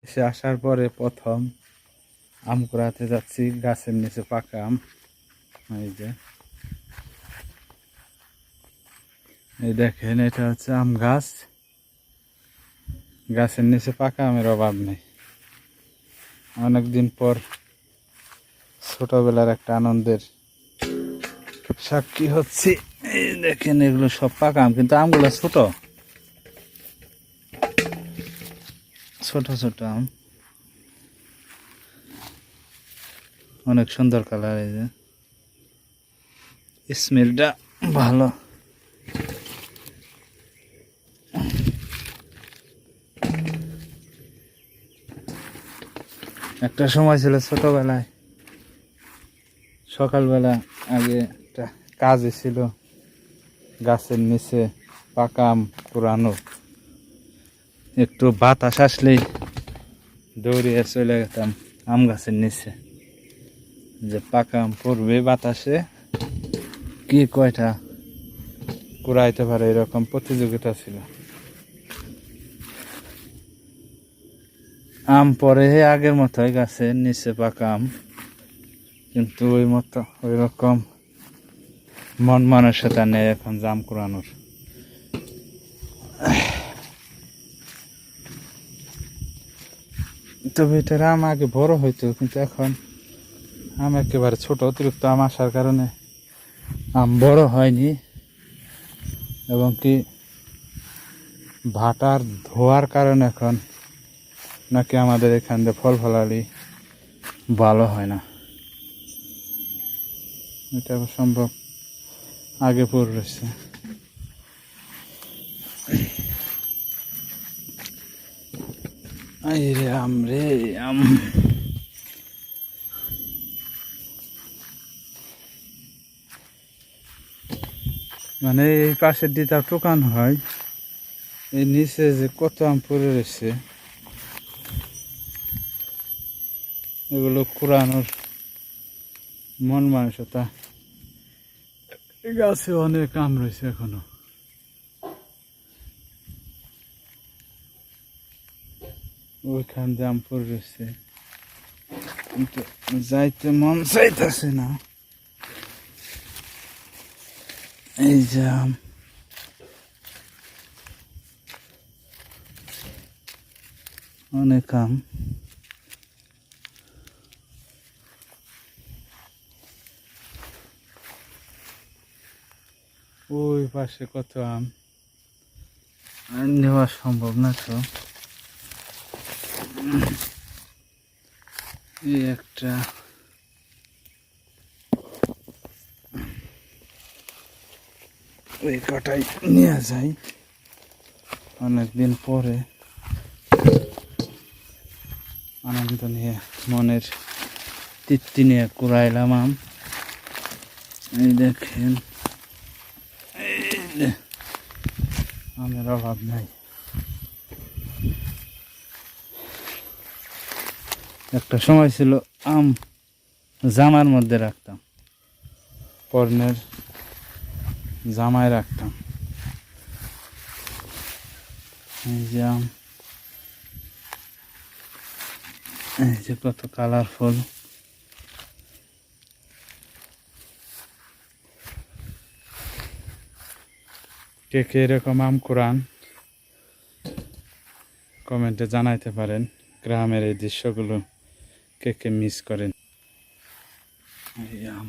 এসে আসার পরে প্রথম আম কুড়াতে যাচ্ছি, গাছের নিচে পাকা আম। এই যে এই দেখেন, এটা হচ্ছে আম গাছ। গাছের নিচে পাকা আমের অভাব নেই। অনেকদিন পর ছোটবেলার একটা আনন্দের সাক্ষী হচ্ছি। এই দেখেন, এগুলো সব পাকা আম, কিন্তু আমগুলো ছোট ছোট ছোট আম, অনেক সুন্দর কালার। এই যে স্মেলটা ভালো। একটা সময় ছিল ছোটবেলায়, সকালবেলা আগে একটা কাজে ছিল গাছের নিচে পাকা আম কুড়ানো। একটু বাতাস আসলেই দৌড়িয়ে চলে যেতাম আম গাছের নিচে, যে পাকা আম পড়বে বাতাসে, কি কয়টা কুড়াইতে পারে এরকম প্রতিযোগিতা ছিল। আম পরে আগের মতোই গাছের নিচে পাকা আম, কিন্তু ওই রকম মন মানসিকতা নেই এখন জাম কুড়ানোর। তবে এটার আম আগে বড় হইতো, কিন্তু এখন আম একেবারে ছোট। অতিরিক্ত আম আসার কারণে আম বড় হয়নি, এবং কি ভাটার ধোয়ার কারণে এখন নাকি আমাদের এখান দিয়ে ফল ফলালি ভালো হয় না। এটা সম্ভব আগে পড়ে রয়েছে। রে আম রে আম, মানে এই পাশের দিকটা টোকান হয়, এই নিচে যে কত আম পড়ে রয়েছে, এগুলো কুড়ানোর মন মানসিকতা। গাছে অনেক আম রয়েছে এখনো, ওইখান দিয়ে আম পড়ে রয়েছে, কিন্তু যাইতে মন চাইতেছে না। এই যে আম, অনেক আম। ওই পাশে কত আম, নেওয়া সম্ভব না তো। এই একটা, ওই কটাই নিয়ে যাই অনেকদিন পরে আনন্দ নিয়ে, মনের তৃপ্তি নিয়ে কুড়াইলাম আম। এই দেখেন, আমের অভাব নাই। একটা সময় ছিল আম জামার মধ্যে রাখতাম, পর্নের জামায় রাখতাম। এই যে আম, এই যে কত কালারফুল। কে কে এরকম আম কুড়ান কমেন্টে জানাইতে পারেন। গ্রামের এই দৃশ্যগুলো কে কে মিস করেন। এই আম।